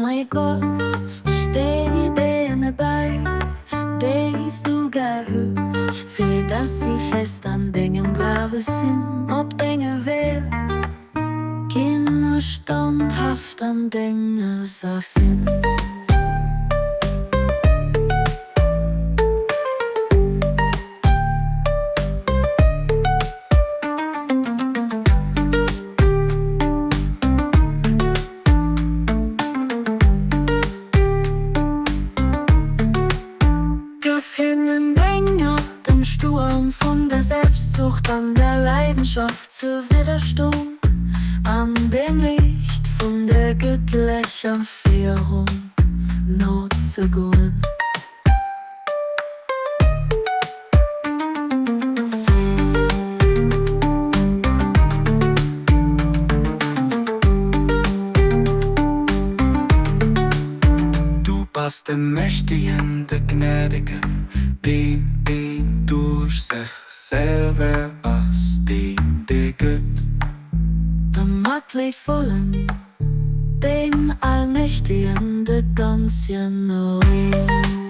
mein Gott, Stéi deene bei, deest du hues, für dass sie fest an Dengem Glawe sinn, ob Denge Weeër, ginn standhaft an Denger Saach sinn. Gëff hinnen Deng Gnod im Stuerm von der Selbstsucht an der Leidenschaft zur widderstoen, an dem Liicht von der gëttlecher Féierung, nozegoen. De Mächtegen, de Gnädegen, Deen, duerch, sech, selwer, de gëtt. De Matleedvollen, den Allmächtegen, de ganze Nozegoen.